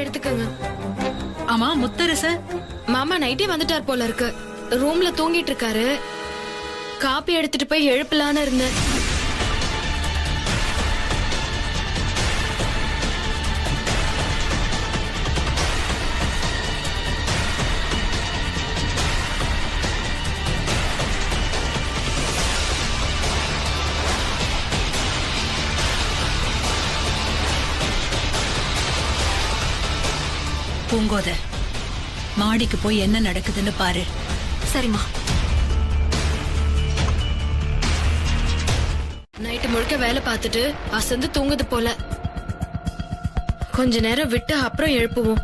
எடுத்துக்கங்க. ஆமா முத்தரச மாமா நைட்டே வந்துட்டார் போல இருக்கு. ரூம்ல தூங்கிட்டு இருக்காரு. காப்பி எடுத்துட்டு போய் எழுப்பலான்னு இருந்தேன். பூங்கோத மாடிக்கு போய் என்ன நடக்குதுன்னு பாரு. சரிம்மா. நைட்டு முழுக்க வேலை பார்த்துட்டு அசந்து தூங்குது போல. கொஞ்ச நேரம் விட்டு அப்புறம் எழுப்புவோம்.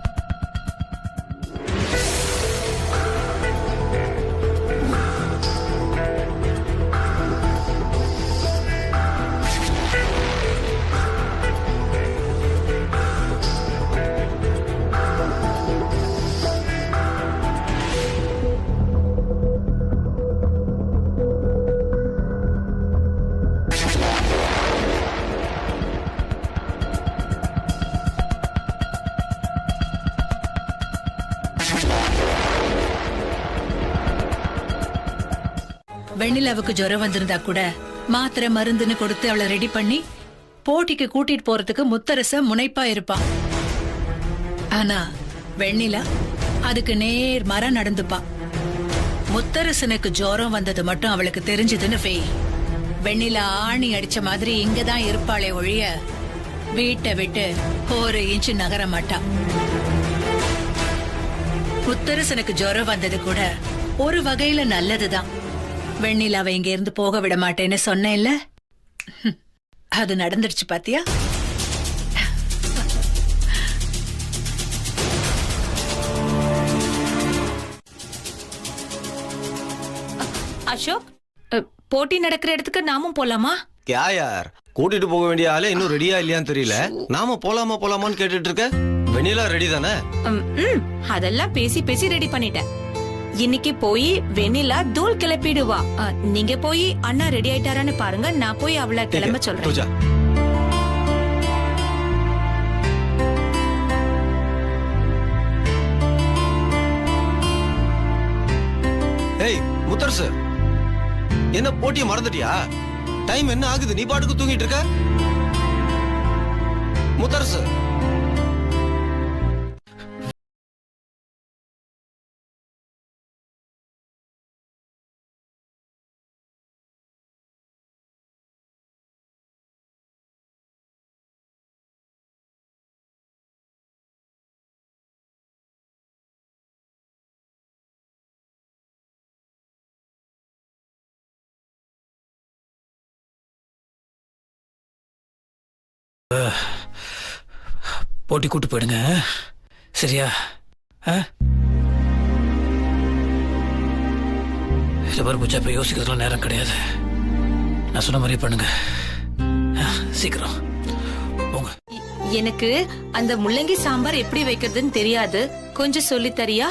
வெண்ணிலாவுக்கு ஜுரம் வந்திருந்தா கூட மாத்திரை மருந்துன்னு கொடுத்து அவளை ரெடி பண்ணி போட்டிக்கு கூட்டிட்டு போறதுக்கு முத்தரச முனைப்பா இருப்பான். ஆனா வெண்ணிலா அதுக்கு நேர்மாறா நடந்துப்பா. முத்தரசனுக்கு ஜுரம் வந்தது மட்டும் அவளுக்கு தெரிஞ்சதுன்னு வை, வெண்ணிலா ஆணி அடிச்ச மாதிரி இங்கதான் இருப்பாளே ஒழிய வீட்டை விட்டு ஒரு இன்ச்சு நகர மாட்டா. முத்தரசனுக்கு ஜுரம் வந்தது கூட ஒரு வகையில நல்லதுதான். வெண்ணிலாவை இங்க இருந்து போக விட மாட்டேன்னு சொன்னேன்ல, அது நடந்துருச்சு பாத்தியா? அசோக், போட்டி நடக்கிற இடத்துக்கு நாமும் போலாமா? क्या यार, கூட்டிட்டு போக வேண்டிய ஆளே இன்னும் ரெடியா இல்லையான்னு தெரியல. நாம போலாமான்னு கேட்டுட்டு இருக்க. வெண்ணிலா ரெடி தானே? அதெல்லாம் பேசி பேசி ரெடி பண்ணிட்டேன். இன்னைக்கு போய் வெண்ணிலா தூள் கிளப்பிடுவா. நீங்க போய் அண்ணா ரெடி ஆயிட்டாரான்னு பாருங்க. நான் போய் அவளை கிளம்ப சொல்றேன். ஏய் முத்தரசு, என்ன போட்டியை மறந்துட்டியா? டைம் என்ன ஆகுது? நீ பாட்டுக்கு தூங்கிட்டு இருக்க. முத்தரசு, போட்டி கூட்டு போயிடுங்க, சரியா? பூஜா போய் யோசிக்கிறதுலாம் நேரம் கிடையாது. நான் சொன்ன மாதிரி பண்ணுங்க, சீக்கிரம் போங்க. எனக்கு அந்த முள்ளங்கி சாம்பார் எப்படி வைக்கிறதுன்னு தெரியாது, கொஞ்சம் சொல்லி தரியா?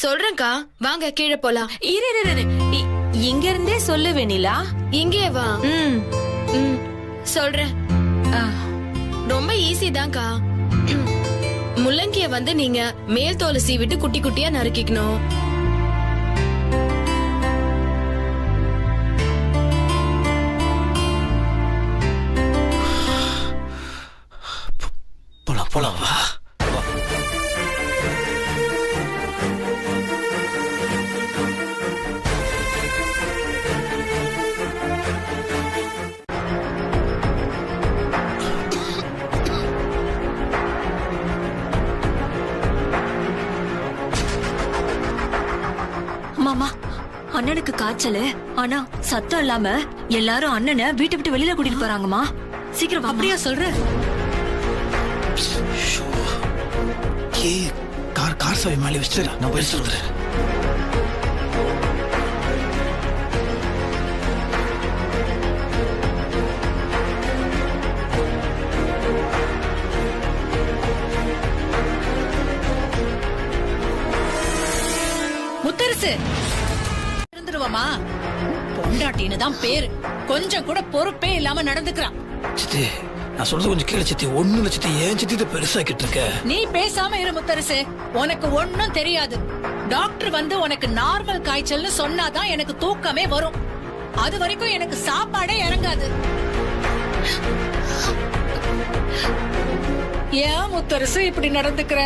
சொல்றேன்க்கா, வாங்க கீழே போலாம். இங்க இருந்தே சொல்லு வெண்ணிலா. இங்கே வா. சொல்றேன். ரொம்ப ஈஸி தான்க்கா. முள்ளங்கிய வந்து நீங்க மேல் தோலை சீவிட்டு குட்டி குட்டியா நறுக்கிக்கணும். போலாம் வா. மாமா, அண்ணனுக்கு காய்ச்சல். ஆனா சத்தம் இல்லாம எல்லாரும் அண்ணனை வீட்டை விட்டு வெளியில கூட்டிட்டு போறாங்கம்மா. சீக்கிரம். அப்படியா சொல்ற? கார் சாவி மேலே வச்சு நான் போய் சொல்றேன். முத்தரசு இருந்துருவாமா? பொண்டாட்டின்னு தான் பேரு, கொஞ்சம் கூட பொறுப்பே இல்லாம நடந்துக்கிறான். சித்தி, நான் சொல்றது கொஞ்சம் கேளு சித்தி. ஒண்ணு இல்ல சித்தி, ஏன் சித்தி இதை பெருசாக்கிட்டு இருக்க? நீ பேசாம இரு முத்தரசே, உனக்கு ஒண்ணும் தெரியாது. டாக்டர் வந்து உனக்கு நார்மல் காய்ச்சல்னு சொன்னாதான் எனக்கு தூக்கமே வரும். அது வரைக்கும் எனக்கு சாப்பாடே இறங்காது. ஏன் முத்தரசு இப்படி நடந்துக்கிற?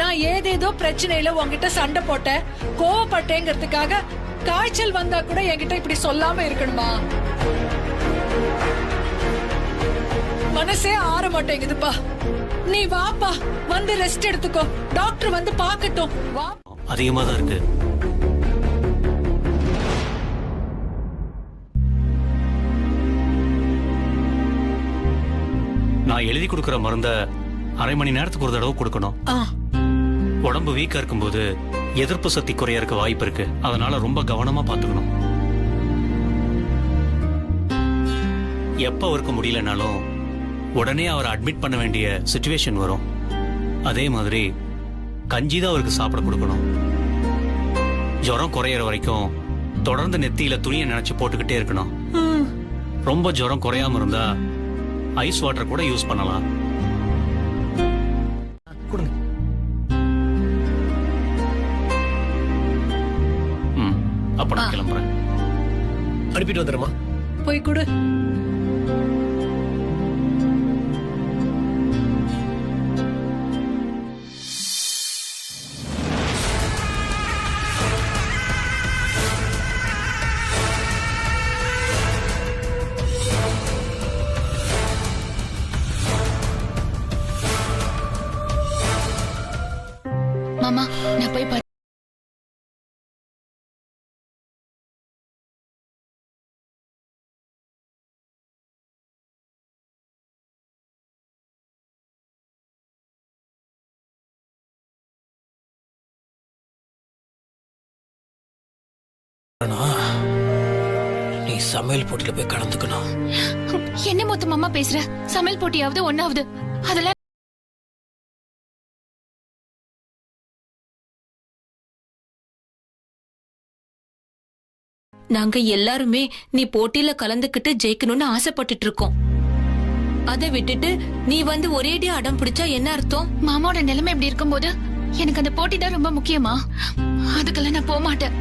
நான் ஏதேதோ பிரச்சனையில உன்கிட்ட சண்டை போட்டேன், கோவப்பட்டேங்கிறதுக்காக காய்ச்சல் வந்தா கூட என்கிட்ட இப்படி சொல்லாம இருக்கணுமா? மனசே ஆற மாட்டேங்குதுப்பா. நீ வாப்பா, வந்து ரெஸ்ட் எடுத்துக்கோ. டாக்டர் வந்து பாக்கட்டும். வா. அதிகமா தான் இருக்கு. நான் எழுதி கொடுக்கிற மருந்த அரை மணி நேரத்துக்கு ஒரு தடவை கொடுக்கணும். உடம்பு வீக்கா இருக்கும்போது எதிர்ப்பு சக்தி குறைய இருக்க வாய்ப்பு இருக்கு. அதனால ரொம்ப கவனமா பாத்துக்கணும். எப்ப அவருக்கு முடியலனாலும் உடனே அவரை அட்மிட் பண்ண வேண்டிய சிச்சுவேஷன் வரும். அதே மாதிரி கஞ்சி தான் அவருக்கு சாப்பிட கொடுக்கணும். ஜுரம் குறையிற வரைக்கும் தொடர்ந்து நெத்தியில துணியை நினைச்சு போட்டுக்கிட்டே இருக்கணும். ரொம்ப ஜுரம் குறையாம இருந்தா ஐஸ் வாட்டர் கூட யூஸ் பண்ணலாம். கொடுங்க. அப்ப நான் கிளம்புறேன். அனுப்பிட்டு வந்துடுமா? போய் கொடு. மாமா, நான் போய் நீ சமையல் போட்டியில போய் கலந்துக்கணும். என்ன மொத்தமா பேசுற? சமையல் போட்டியாவது ஒன்னாவது அதெல்லாம் நாங்க எல்லாருமே நீ போட்டியில கலந்துக்கிட்டு ஜெயிக்கணும்னு ஆசைப்பட்டுட்டு இருக்கோம். அதை விட்டுட்டு நீ வந்து ஒரேடியா அடம் பிடிச்சா என்ன அர்த்தம்? மாமாவோட நிலைமை எப்படி இருக்கும்போது எனக்கு அந்த போட்டி தான் ரொம்ப முக்கியமா? அதுக்கெல்லாம் நான் போக மாட்டேன்.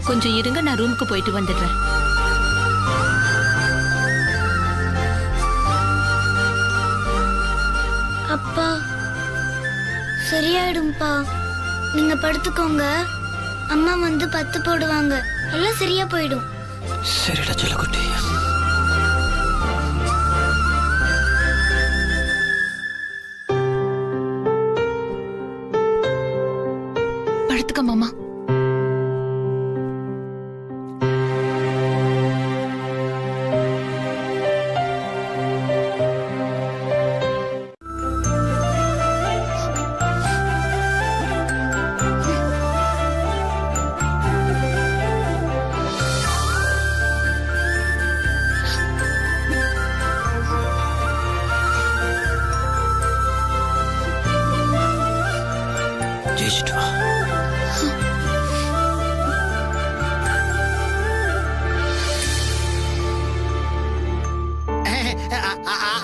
கொஞ்சம் இருங்க, நான் ரூமுக்கு போயிட்டு வந்துடுறேன். அப்பா சரியாயிடும்பா, நீங்க படுத்துக்கோங்க. அம்மா வந்து பத்து போடுவாங்க, எல்லாம் சரியா போயிடும். சரிடா செல்லக்குட்டி. படுத்துக்க மாமா. ஜெயிச்சிட்டு வா.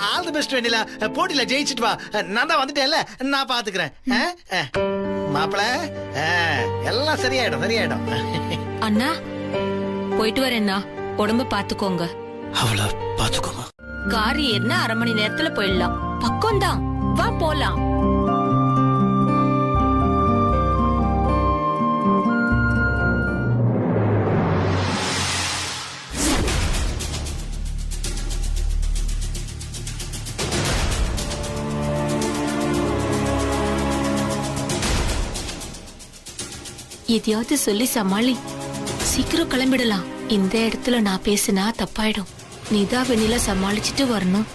ஆல் தி பெஸ்ட் வெண்ணிலா. போட்டியில ஜெயிச்சிட்டு வா. நான் தான் வந்துட்டேன்ல, நான் பாத்துக்கிறேன். மாப்பிள எல்லாம் சரியாயிடும், சரியாயிடும். அண்ணா போயிட்டு வரேன்னா, உடம்ப பாத்துக்கோங்க. அவளை பாத்துக்கோமா. கார் ஏறினா அரை மணி நேரத்துல போயிடலாம். பக்கம்தான், வா போலாம். எதையாவது சொல்லி சமாளி. சீக்கிரம் கிளம்பிடலாம். இந்த இடத்துல நான் பேசினா தப்பாயிடும். நீதான் வெண்ணில சமாளிச்சுட்டு வரணும்.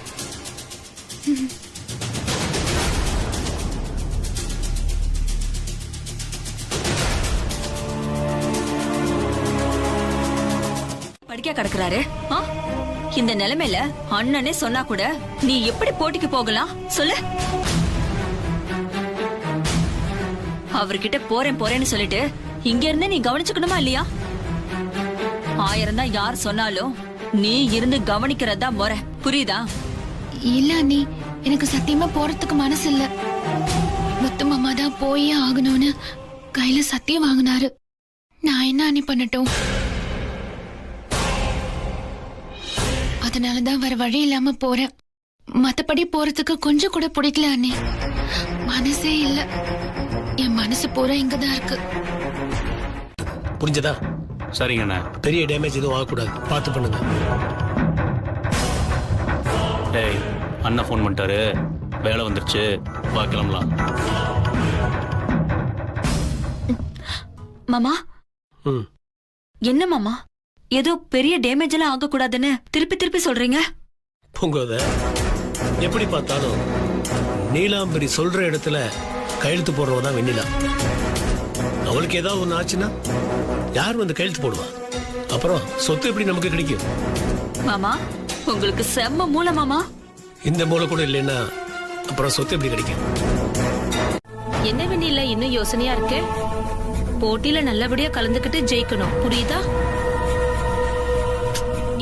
படிக்க கிடக்குறாரு. இந்த நிலைமையில அண்ணனே சொன்னா கூட நீ எப்படி போட்டிக்கு போகலாம் சொல்லு? அவர்கிட்ட போறேன்னு சொல்லிட்டு இங்க இருந்து நீ கவனிச்சுக்கணுமா இல்லையா? 1000 தான் யார் சொன்னாலும் நீ இருந்து கவனிக்கிறதா முறை, புரியுதா? இல்ல அண்ணி, எனக்கு சத்தியமா போறதுக்கு மனசு இல்ல. முத்து மாமா தான் போயே ஆகணும்னு கையில சத்தியம் வாங்கினாரு. நான் என்ன அண்ணி பண்ணட்டும்? அதனாலதான் வேற வழி இல்லாம போறேன். மத்தபடி போறதுக்கு கொஞ்சம் கூட பிடிக்கல அண்ணி. மனசே இல்ல. என் மனசு பூரா இங்கதான் இருக்கு. புரிஞ்சதா? சரிங்கண்ணா. பெரிய டேமேஜ் எதுவும் ஆகக்கூடாது, பார்த்து பண்ணுங்க. டேய், அண்ணா ஃபோன் பண்ணிட்டாரு, வேலை வந்துருச்சு, வா கிளம்பலாம். மாமா என்ன மாமா, ஏதோ பெரிய டேமேஜ் எல்லாம் ஆக கூடாதுன்னு திருப்பி திருப்பி சொல்றீங்க. பூங்கோத, எப்படி பார்த்தாலும் நீலாம்பரி சொல்ற இடத்துல கையெழுத்து போடுறவதான் வெண்ணிலா. அவளுக்கு ஏதாவது ஒண்ணு ஆச்சுன்னா யார் வந்து கையெழுத்து போடுவா? அப்புறம் சொத்து எப்படி நமக்கு கிடைக்கும்? மாமா உங்களுக்கு செம்ம மூளை மாமா. இந்த மூளை கூட இல்லைன்னா அப்புறம் சொத்து எப்படி கிடைக்கும்? என்ன வெண்ணில இன்னும் யோசனையா இருக்கு? போட்டியில நல்லபடியா கலந்துக்கிட்டு ஜெயிக்கணும், புரியுதா?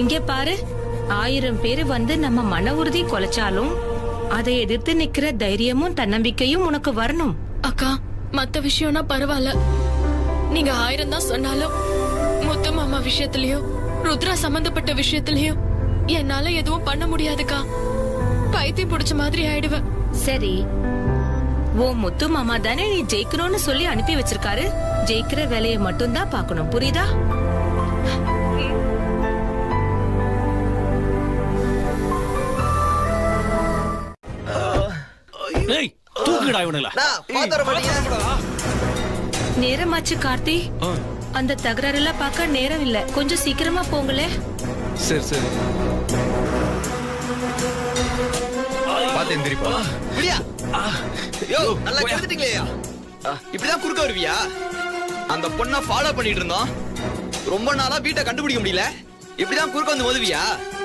இங்க பாரு, 1000 பேரு வந்து நம்ம மன உறுதி குலைச்சாலும் அதை எதிர்த்து நிக்கிற தைரியமும் தன்னம்பிக்கையும் உனக்கு வரணும். அக்கா, மத்த விஷயம்னா பரவாயில்ல. நீங்க 1000 தான் சொன்னாலும் முத்து மாமா விஷயத்திலயும் ருத்ரா சம்பந்தப்பட்ட விஷயத்திலயும் என்னால எதுவும் பண்ண முடியாதுக்கா. பைத்தியம் பிடிச்ச மாதிரி ஆயிடுவேன். சரி, ஓ முத்து மாமா தானே நீ ஜெயிக்கணும்னு சொல்லி அனுப்பி வச்சிருக்காரு. ஜெயிக்கிற வேலையை மட்டும் தான் பாக்கணும், புரியுதா? ஏய், தூக்குடா இவனுங்கள. நேரமாச்சு கார்த்தி. அந்த தகராறு எல்லாம் பார்க்க நேரம் இல்ல, கொஞ்சம் சீக்கிரமா போங்களே. சரி சரி. பாத்து எந்திரிப்பா. விடியா. யோ, நல்லா கேட்டுட்டீங்களேயா? இப்படிதான் குறுக்க வருவியா? அந்த பொண்ணை ஃபாலோ பண்ணிட்டு இருந்தோம். ரொம்ப நாளா வீட்டை கண்டுபிடிக்க முடியல. இப்படிதான் குறுக்க வந்து மோதுவியா?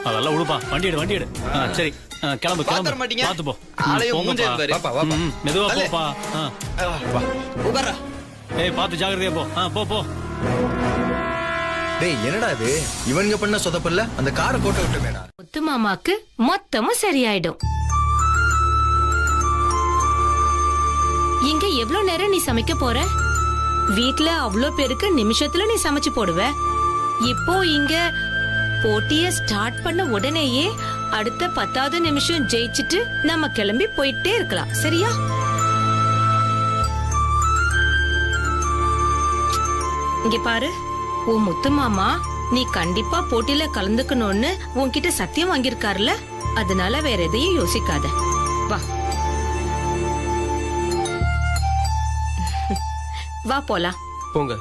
அதெல்லாம் உழுப்பா. வண்டி எடு, வண்டி எடு. சரி, கிளம்பு கிளம்பு. மாட்டீங்க. பாத்து போ. ஆளையும் மூஞ்சே பாரு. வாப்பா வாப்பா. மெதுவா போப்பா. வா. உட்கார்றா. ஏய், பாத்து ஜாக்கிரதையா போ. போ போ. டேய், என்னடா இது? இவனுங்க பண்ண சொதப்பல்ல அந்த காரை போட்டு விட்டுமேடா. முத்து மாமாக்கு மொத்தமும் சரியாயிடும். இங்க எவ்வளவு நேரம் நீ சமைக்க போற? வீட்ல அவ்வளோ பேருக்கு நிமிஷத்துல நீ சமைச்சு போடுவ. இப்போ இங்க போட்டிய ஸ்டார்ட் பண்ண உடனேயே அடுத்த 10வது நிமிஷம் ஜெயிச்சிட்டு நம்ம கிளம்பி போயிட்டே இருக்கலாம், சரியா? இங்க பாரு, உன் முத்து மாமா நீ கண்டிப்பா போட்டியில கலந்துக்கணும்னு உன்கிட்ட சத்தியம் வாங்கியிருக்காருல, அதனால வேற எதையும் யோசிக்காத. வா வா போலாம். போங்க.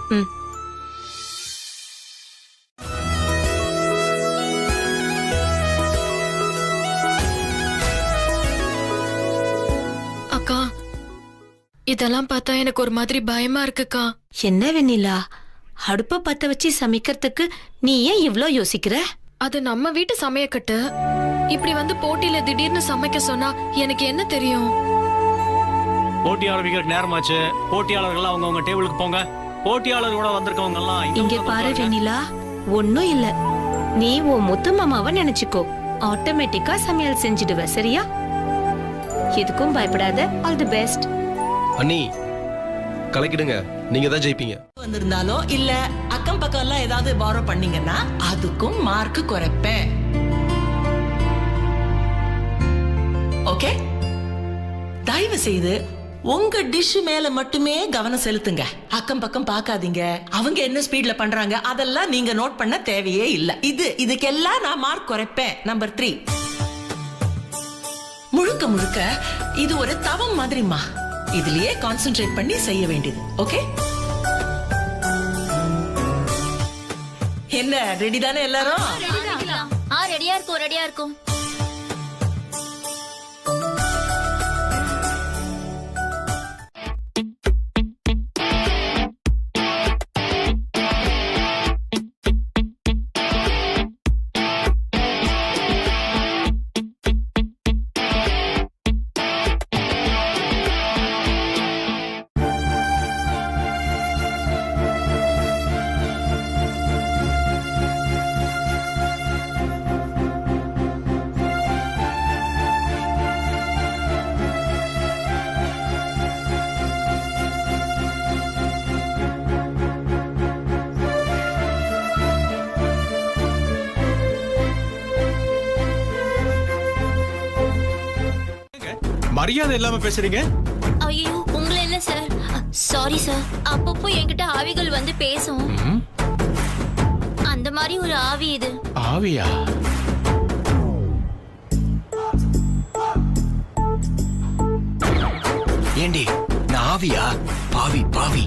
அக்கா, இதெல்லாம் பார்த்தா எனக்கு ஒரு மாதிரி பயமா இருக்குக்கா. என்ன வெண்ணிலா, அடுப்ப பத்த வச்சு சமைக்கிறதுக்கு நீ ஏன் இவ்ளோ யோசிக்கிற? அது நம்ம வீட்டு சமையக்கட்டு. இப்படி வந்து போட்டியில திடீர்னு சமைக்க சொன்னா எனக்கு என்ன தெரியும்? போட்டி ஆரம்பிக்கிறதுக்கு நேரமாச்சு. போட்டியாளர்கள் அவங்க டேபிளுக்கு போங்க. போட்டியாளர்களோட வந்திருக்கவங்க எல்லாம் இங்க பாரு வெண்ணிலா, ஒண்ணும் இல்ல. நீ உன் முத்து மாமாவை நினைச்சுக்கோ, ஆட்டோமேட்டிக்கா சமையல் செஞ்சிடுவ, சரியா? எதுக்கும் பயப்படாத. All the best. அண்ணி, கலக்கிடுங்க. நீங்க தான் ஜெயிப்பீங்க. வந்திருந்தாலோ இல்ல அக்கம் பக்கம் எல்லாம் ஏதாவது பாரோ பண்ணீங்கன்னா அதுக்கும் மார்க் குறைப்பேன். ஓகே, தயவு செய்து உங்க டிஷ் மேல மட்டுமே கவனம் செலுத்துங்க. அக்கம் பக்கம் பார்க்காதீங்க. அவங்க என்ன ஸ்பீட்ல பண்றாங்க அதெல்லாம் நீங்க நோட் பண்ண தேவையே இல்ல. இதுக்கெல்லாம் நான் மார்க் குறைப்பேன். நம்பர் 3, முழுக்க முழுக்க இது ஒரு தவம் மாதிரிமா. இதுலயே கான்சென்ட்ரேட் பண்ணி செய்ய வேண்டியது. ஓகே, என்ன ரெடி தானே எல்லாரும்? ரெடியா இருக்கும், ரெடியா இருக்கும். மரியாதை இல்லாம பேசுறீங்க? ஐயோ உங்களை இல்ல சார். Sorry sir. அப்பப்போ என்கிட்ட ஆவிகள் வந்து பேசும். அந்த மாதிரி ஒரு ஆவி இது. ஆவியா? ஏண்டி நான் ஆவியா? பாவி பாவி,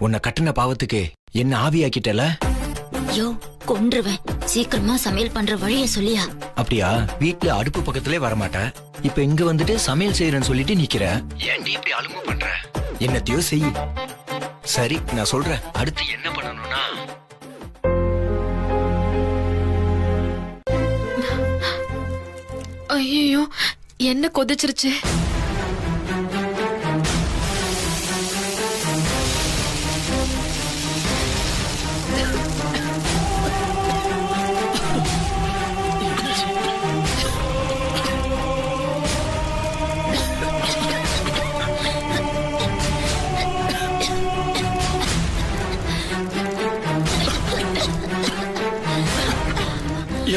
உன்னை கட்டின பாவத்துக்கு என்ன ஆவியாக்கிட்டல? யோ கொன்றுவேன். சீக்கிரமா சமையல் பண்ற வழிய சொல்லியா? அப்படியா? வீட்டுல அடுப்பு பக்கத்திலே வரமாட்ட, இப்ப இங்க வந்துட்டு சமையல் செய்யறேன்னு சொல்லிட்டு நிக்கிற. ஏன்டி இப்படி அலும்பு பண்ற? என்னத்தையோ செய். சரி நான் சொல்றேன், அடுத்து என்ன பண்ணணும்னா ஐயோ என்ன கொதிச்சிருச்சு.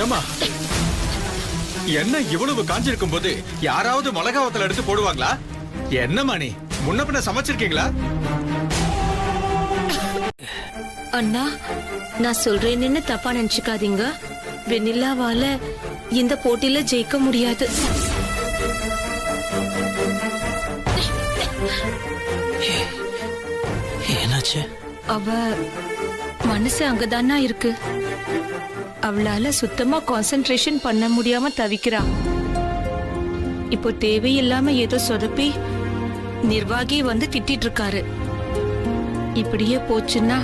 ஏமா என்ன இவ்வளவு காஞ்சிருக்கும் போது யாராவது மிளகாவத்தல எடுத்து போடுவாங்களா? என்னம்மா நீ முன்ன பின்ன சமைச்சிருக்கீங்களா? அண்ணா நான் சொல்றேன்னு தப்பா நினைச்சுக்காதீங்க. வெண்ணிலாவால இந்த போட்டியில ஜெயிக்க முடியாது. என்னாச்சு? அவ மனசு அங்கதானா இருக்கு. அவளால சுத்தமா கான்சென்ட்ரேஷன் பண்ண முடியாம தவிக்கிறா. இப்போ தேவையில்லாம ஏதோ சொதப்பி நிர்வாகி வந்து திட்டிட்டு இருக்காரு. இப்படியே போச்சுன்னா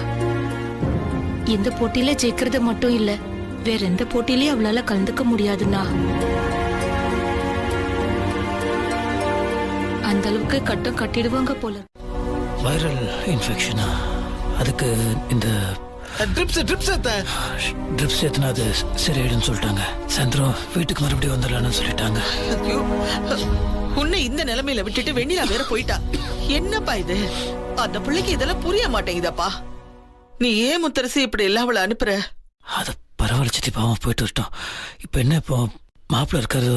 இந்த போட்டியில ஜெயிக்கிறது மட்டும் இல்ல, வேற எந்த போட்டியிலயும் அவளால கலந்துக்க முடியாதுன்னா. அந்த அளவுக்கு கட்டம் கட்டிடுவாங்க போல. வைரல் இன்ஃபெக்ஷனா? அதுக்கு இந்த ட்ரிப்ஸ் ஏத்துனா அது சரியாயிடுன்னு சொல்லிட்டாங்க. சாயந்தரம் வீட்டுக்கு மறுபடியும் வந்துடலான்னு சொல்லிட்டாங்க. உன்னை இந்த நிலைமையில விட்டுட்டு வெண்ணிலா வேற போயிட்டா. என்னப்பா இது? அந்த பிள்ளைக்கு இதெல்லாம் புரிய மாட்டேங்குதப்பா. நீ ஏன் முத்தரசி இப்படி எல்லாம் அவளை அனுப்புற? அது பரவாயில்ல சித்தி, பாவம் போயிட்டு வரட்டும். இப்ப என்ன, இப்போ மாப்பிள்ள இருக்காரு,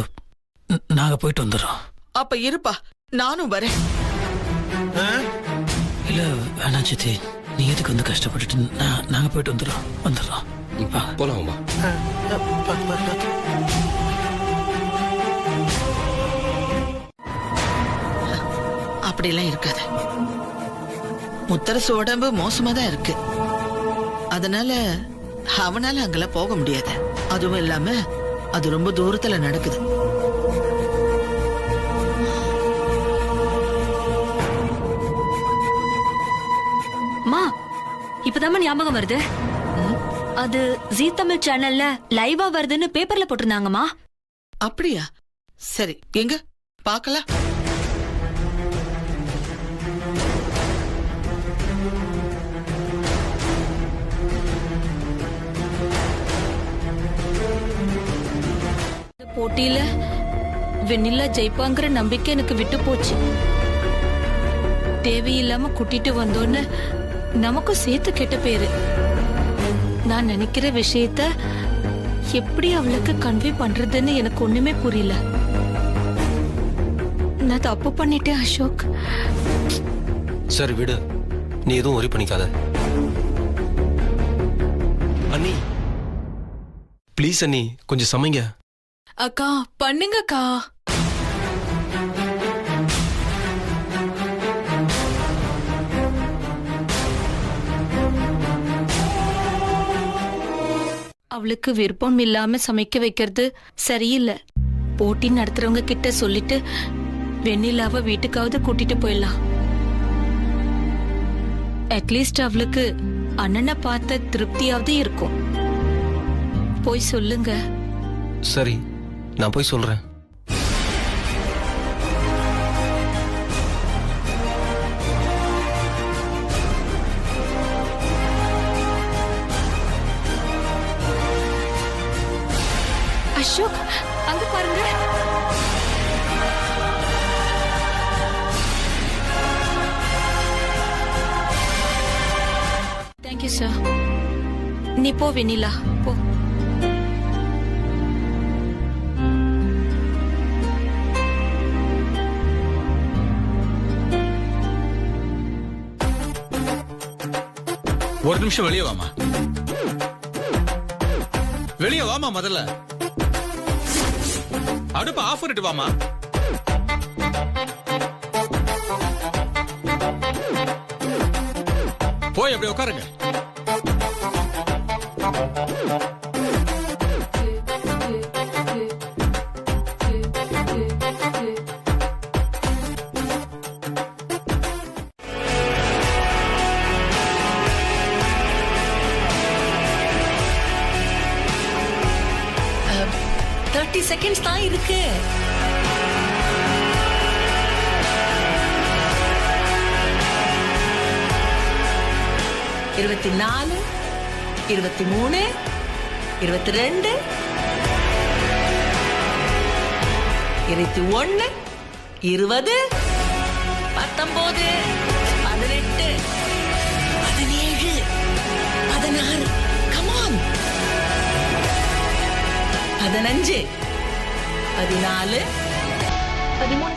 நாங்க போயிட்டு வந்துடுறோம். அப்ப இருப்பா, நானும் வரேன். இல்ல வேணாம் சித்தி, நீ எதுக்கு வந்து கஷ்டப்பட்டுட்டு? நாங்க போயிட்டு வந்துடுறோம். போலாமா? அப்படிலாம் இருக்காது. முத்தரசு உடம்பு மோசமா தான் இருக்கு. அதனால அவனால அங்கெல்லாம் போக முடியாது. அதுவும் இல்லாம அது ரொம்ப தூரத்துல நடக்குது. மா இப்பதான் ஞாபகம் வருது. அது ஜீ தமிழ் சேனல்ல லைவா வருதுன்னு பேப்பர்ல போட்டிருந்தாங்கம்மா. அப்படியா? சரி, எங்க பாக்கலாம். போட்டியில வெண்ணிலா ஜெயிப்பாங்கிற நம்பிக்கை எனக்கு விட்டு போச்சு. தேவையில்லாம கூட்டிட்டு வந்தோன்னு நமக்கும் சேர்த்து கெட்ட பேரு. நான் நினைக்கிற விஷயத்த எப்படி அவளுக்கு கன்வே பண்றதுன்னு எனக்கு ஒண்ணுமே புரியல. நான் தப்பு பண்ணிட்டேன் அசோக். சரி விடு, நீ எதுவும் worry பண்ணிக்காத. அண்ணி ப்ளீஸ் அண்ணி, கொஞ்சம் சமைங்க. அக்கா பண்ணுங்கக்கா. அவளுக்கு விருப்பம் இல்லாம சமைக்க வைக்கிறது சரியில்லை. போட்டி நடத்துறவங்க கிட்ட சொல்லிட்டு வெண்ணிலாவை வீட்டுக்காவது கூட்டிட்டு போயிடலாம். அட்லீஸ்ட் அவளுக்கு அண்ணனை பார்த்த திருப்தியாவது இருக்கும். போய் சொல்லுங்க. சரி, நான் போய் சொல்றேன். அசோக் அங்க பாருங்க. Thank you sir. நீ போ வெண்ணிலா, போ. ஒரு நிமிஷம் வெளியே வாமா. வெளியே வாமா. முதல்ல அடுப்ப ஆஃப் பண்ணிட்டு வாமா. போய் அப்படி உட்காருங்க. செகண்ட்ஸ் தான் இருக்கு. இருபத்தி 4, 23, 22, 21, 20, 19, 18, 17, 16. Come on. 15, 14, 13.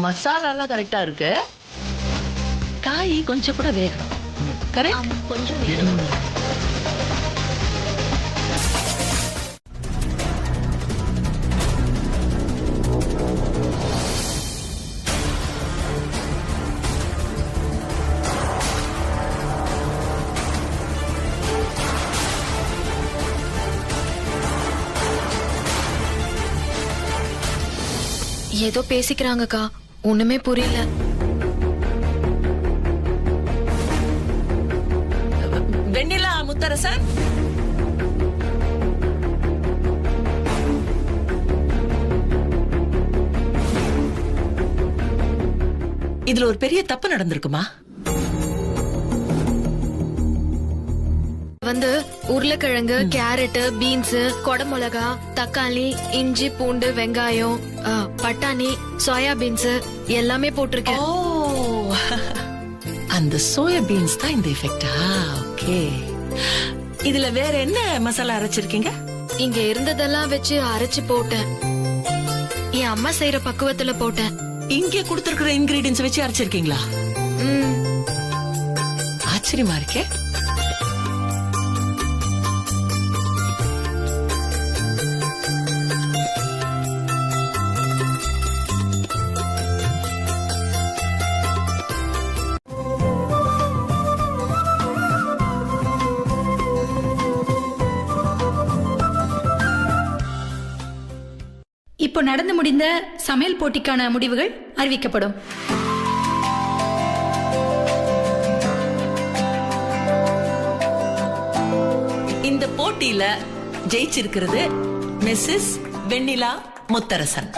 மசாலாலாம் கரெக்டா இருக்கு. காய் கொஞ்சம் கூட வேகணும். கரெக்ட்? கொஞ்சம் வேகணும். ஏதோ பேசிக்கிறாங்கக்கா, ஒண்ணுமே புரியல. வெண்ணிலா முத்தரசன், இதுல ஒரு பெரிய தப்பு நடந்திருக்குமா? வந்து உருளைக்கிழங்கு, கேரட், பீன்ஸ், கொடமிளகா, தக்காளி, இஞ்சி, பூண்டு, வெங்காயம், பட்டாணி, சோயா பீன்ஸ் எல்லாமே போட்டிருக்கேன். அந்த சோயா பீன்ஸ் தான் இந்த எஃபெக்டா? ஓகே. இதுல வேற என்ன மசாலா அரைச்சிருக்கீங்க? இங்க இருந்ததெல்லாம் வச்சு அரைச்சு போட்டேன். என் அம்மா செய்யற பக்குவத்துல போட்டேன். இங்க கொடுத்திருக்கிற இன்கிரீடியன்ஸ் வச்சு அரைச்சிருக்கீங்களா? ஆச்சரியமா இருக்கே. இப்போ நடந்து முடிந்த சமையல் போட்டிக்கான முடிவுகள் அறிவிக்கப்படும். இந்த போட்டியில ஜெயிச்சிருக்கிறது மிஸ்ஸஸ் வெண்ணிலா முத்தரசன்.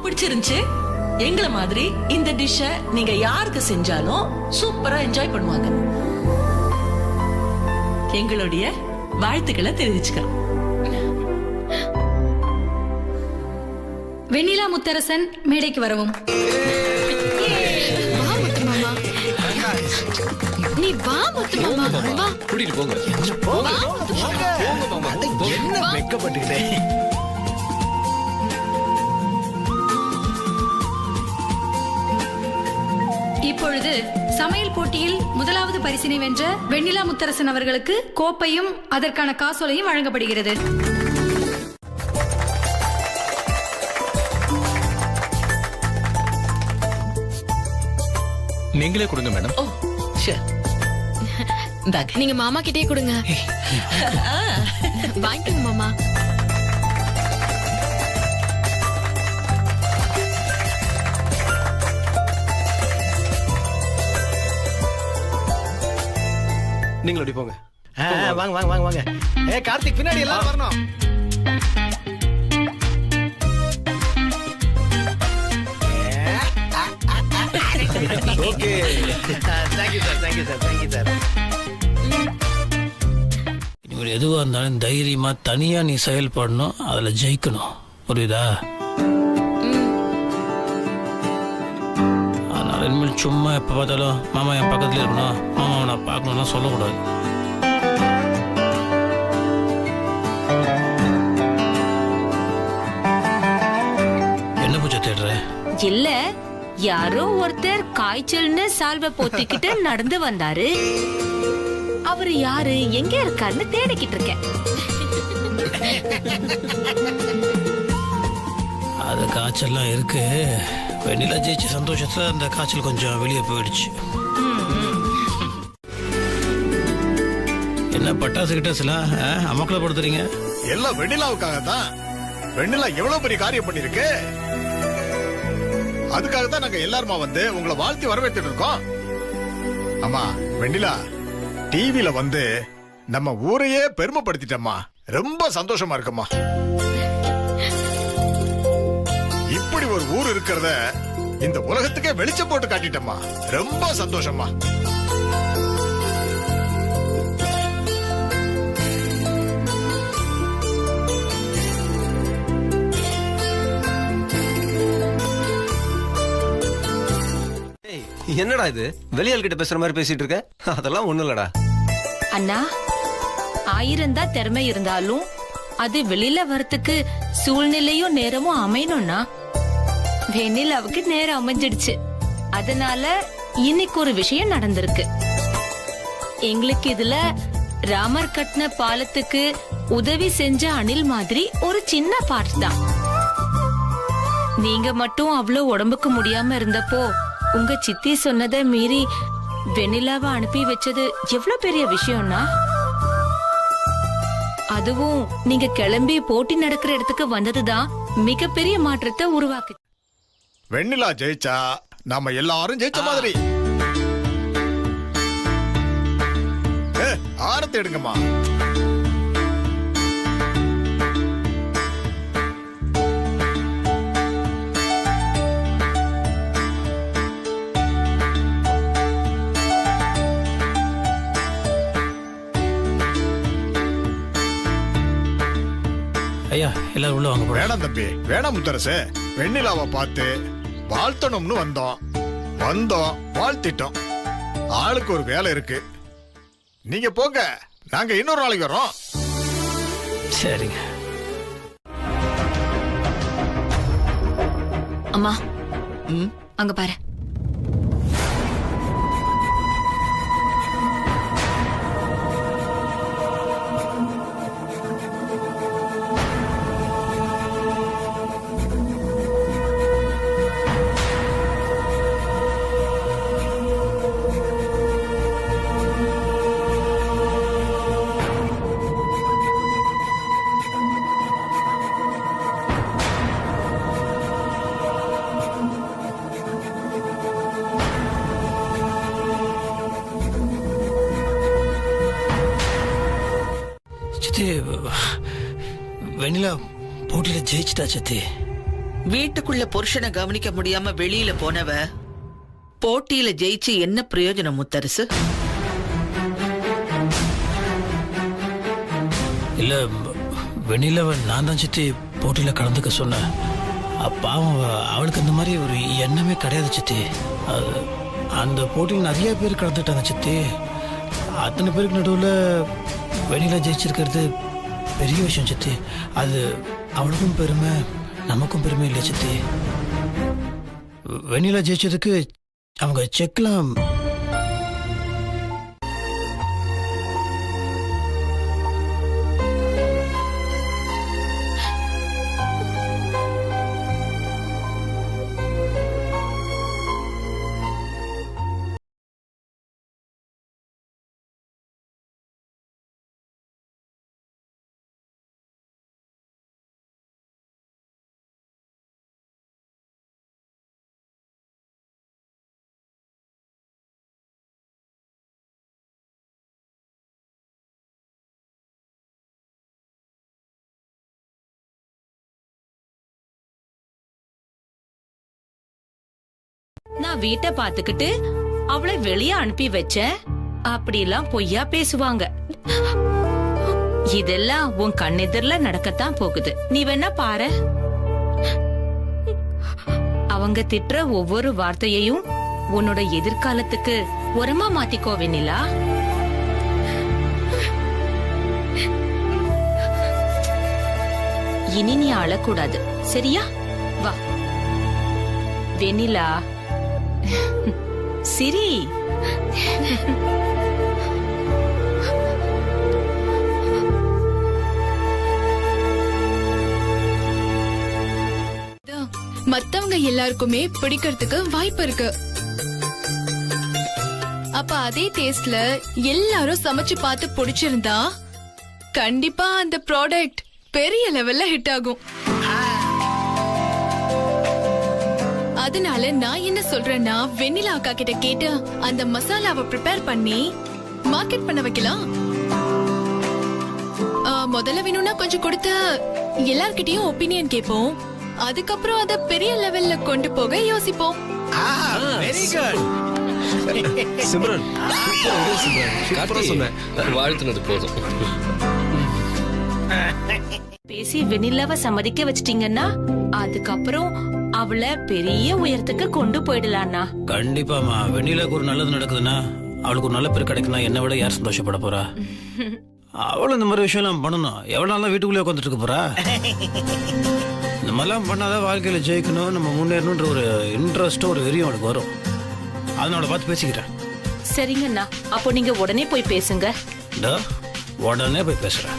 பிடிச்சிருந்துச்சு. எங்களை மாதிரி இந்த டிஷ்ஷ நீங்க யாருக்கு செஞ்சாலும் சூப்பரா என்ஜாய் பண்ணுவாங்க. எங்களுடைய வாழ்த்துக்களை தெரிவிச்சுக்கிறோம். வெண்ணிலா முத்தரசன் மேடைக்கு வரவும். வா முத்து மாமா. நீ வா முத்து மாமா. வா. கூட்டிட்டு போங்க. என்ன வெக்கப்பட்டுக்கிட்டே. இப்பொழுது சமையல் போட்டியில் முதலாவது பரிசினை வென்ற வெண்ணிலா முத்தரசன் அவர்களுக்கு கோப்பையும் அதற்கான காசோலையும் வழங்கப்படுகிறது. நீங்களே கொடுங்க மேடம். ஓ ஷூர். நீங்க மாமா கிட்டே கொடுங்க. வாங்கிக்கோங்க மாமா. நீங்களும் அப்படி போங்க. வாங்க வாங்க வாங்க வாங்க. கார்த்திக் பின்னாடி எல்லாம் வரணும். Okay. Thank you sir, thank you sir, thank you sir. இவர் எதுவாக இருந்தாலும் தைரியமா தனியா நீ செயல்படணும், அதுல ஜெயிக்கணும். புரியுதா? அதனால இனிமேல் சும்மா எப்ப பார்த்தாலும் மாமா என் பக்கத்துல இருக்கணும், மாமாவை நான் பார்க்கணும்னா சொல்லக்கூடாது. என்ன பூஜை தேடுற? இல்ல, யாரோ ஒருத்தர் காய்ச்சல்னு சால்வை போத்திக்கிட்டு நடந்து வந்தாரு. அவரு யாரு, எங்க இருக்காருன்னு தேடிக்கிட்டு இருக்கேன். அது காய்ச்சல்லாம் இருக்கு. வெண்ணிலா ஜெயிச்ச சந்தோஷத்துல அந்த காய்ச்சல் கொஞ்சம் வெளியே போயிடுச்சு. என்ன பட்டாசு கிட்டாசுலாம் அமக்கல படுத்துறீங்க? எல்லாம் வெண்ணிலாவுக்காக தான். வெண்ணிலா எவ்வளவு பெரிய காரியம் பண்ணிருக்கு. அதுக்காக தான் நாங்க எல்லாருமா வந்து உங்களை வாழ்த்தி வரவேற்றுட்டு இருக்கோம். அம்மா வெண்ணிலா, டிவில வந்து நம்ம ஊரையே பெருமைப்படுத்திட்டம்மா. ரொம்ப சந்தோஷமா இருக்கம்மா. இப்படி ஒரு ஊர் இருக்கிறத இந்த உலகத்துக்கே வெளிச்சம் போட்டு காட்டிட்டம்மா. ரொம்ப சந்தோஷமா. என்னடா இது, வெளியாள் கிட்ட பேசுற மாதிரி பேசிட்டு இருக்க? அதெல்லாம் ஒண்ணும் இல்லடா. அண்ணா, 1000 தான் திறமை இருந்தாலும் அது வெளியில வரத்துக்கு சூழ்நிலையும் நேரமும் அமையணும்னா வெண்ணிலாவுக்கு நேரம் அமைஞ்சிடுச்சு. அதனால இன்னைக்கு ஒரு விஷயம் நடந்திருக்கு. எங்களுக்கு இதுல ராமர் கட்டின பாலத்துக்கு உதவி செஞ்ச அணில் மாதிரி ஒரு சின்ன பார்ட் தான். நீங்க மட்டும் அவ்வளவு உடம்புக்கு முடியாம இருந்தப்போ உங்க சித்தி சொன்னதை மீறி வெண்ணிலாவை அனுப்பி வச்சது எவ்வளவு பெரிய விஷயம்னா, அதுவும் நீங்க கிளம்பி போட்டி நடக்கிற இடத்துக்கு வந்ததுதான் மிகப்பெரிய மாற்றத்தை உருவாக்கு. வெண்ணிலா ஜெயிச்சா நாம எல்லாரும் ஜெயிச்ச மாதிரி. ஆரத்தி எடுங்கம்மா. ஐயா, எல்லாரும் உள்ள வாங்க. வேணாம் தம்பி, வேணாம் முத்தரசு. வெண்ணிலாவை பார்த்து வாழ்த்தணும்னு வந்தோம் வாழ்த்திட்டோம். ஆளுக்கு ஒரு வேலை இருக்கு. நீங்க போங்க, நாங்க இன்னொரு நாளைக்கு வரோம். சரிங்க. அம்மா, அங்க பாரு. சித்தி, வெண்ணிலா போட்டியில ஜெயிச்சிட்டா சித்தி. வீட்டுக்குள்ள புருஷனை கவனிக்க முடியாம வெளியில போனவ போட்டியில ஜெயிச்சு என்ன பிரயோஜனம் முத்தரசு? இல்ல, வெண்ணிலாவை நான் தான் சித்தி போட்டியில கலந்துக்க சொன்னேன். பாவம், அவளுக்கு அந்த மாதிரி ஒரு எண்ணமே கிடையாது சித்தி. அந்த போட்டியில் நிறைய பேர் கலந்துட்டாங்க சித்தி. அத்தனை பேருக்கு நடுவில் வெண்ணிலா ஜெயிச்சிருக்கிறது பெரிய விஷயம் சித்தி. அது அவளுக்கும் பெருமை, நமக்கும் பெருமை இல்லை சித்தி. வெண்ணிலா ஜெயிச்சதுக்கு அவங்க செக்லாம் நான் வீட்டை பாத்துக்கிட்டு அவளை வெளியே அனுப்பி வச்சேன் அப்படி எல்லாம் பொய்யா பேசுவாங்க. இதெல்லாம் உன் கண்ணெதிர்ல நடக்கத்தான் போகுது. நீ வேணா பாரு. அவங்க திட்டுற ஒவ்வொரு வார்த்தையையும் உன்னோட எதிர்காலத்துக்கு உரமா மாத்திக்கோ வெண்ணிலா. இனி நீ அழக்கூடாது, சரியா? வா வெண்ணிலா, சிரி. மத்தவங்க எல்லாருக்குமே பிடிக்கிறதுக்கு வாய்ப்பு இருக்கு. அப்ப அதே டேஸ்ட்ல எல்லாரும் சமைச்சு பார்த்து பிடிச்சிருந்தா கண்டிப்பா அந்த ப்ராடக்ட் பெரிய லெவல்ல ஹிட் ஆகும். அதனால நான் என்ன சொல்றேன்னா, வெண்ணிலா அக்கா கிட்ட கேட்டு அந்த மசாலாவை ப்ரிப்பேர் பண்ணி மார்க்கெட் பண்ண வைக்கலாம். முதல்ல வேணும்னா கொஞ்சம் கொடுத்து எல்லார்கிட்டயும் ஒப்பீனியன் கேட்போம். அதுக்கப்புறம் அத பெரிய லெவல்ல கொண்டு போக யோசிப்போம். வெரி குட் சிம்ரன், சூப்பரா சொன்னேன். வாழ்த்துனது போதும். பேசி வெண்ணிலாவை சம்மதிக்க வச்சிட்டீங்கன்னா அதுக்கப்புறம் அவளை பெரிய உயரத்துக்கு கொண்டு போயிடலாம்னா. கண்டிப்பாமா. வெண்ணிலாக்கு ஒரு நல்லது நடக்குதுன்னா, அவளுக்கு ஒரு நல்ல பேர் கிடைக்குன்னா என்னை விட யார் சந்தோஷப்பட போறா? அவளும் இந்த மாதிரி விஷயம் எல்லாம் பண்ணணும். எவ்வளவு நாள் வீட்டுக்குள்ளே உட்காந்துட்டு இருக்க போறா? இந்த மாதிரிலாம் பண்ணாதான் வாழ்க்கையில ஜெயிக்கணும், நம்ம முன்னேறணுன்ற ஒரு இன்ட்ரெஸ்ட்டும் ஒரு வெறியும் அவளுக்கு வரும். அதனால பார்த்து பேசிக்கிறேன். சரிங்கண்ணா, அப்போ நீங்க உடனே போய் பேசுங்க. உடனே போய் பேசுறேன்.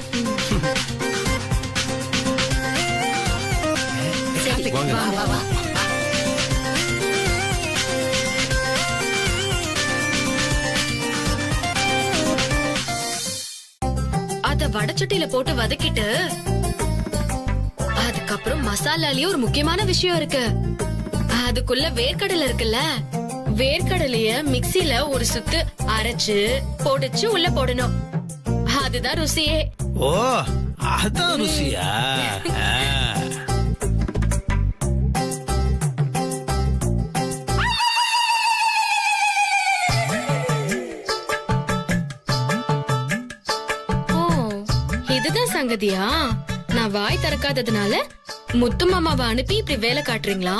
அத வடச்சட்டியில போட்டு வதக்கிட்டு அதுக்கப்புறம் மசாலாலயே ஒரு முக்கியமான விஷயம் இருக்கு. அதுக்குள்ள வேர்க்கடலை இருக்குல்ல, வேர்க்கடலைய மிக்ஸில ஒரு சுத்து அரைச்சு பொடிச்சு உள்ள போடணும். அதுதான் ருசியே. ஓ, அதான் ருசியா? இதுதான் சங்கதியா? நான் வாய் திறக்காததுனால முத்து மாமாவை அனுப்பி இப்படி வேலை காட்டுறீங்களா?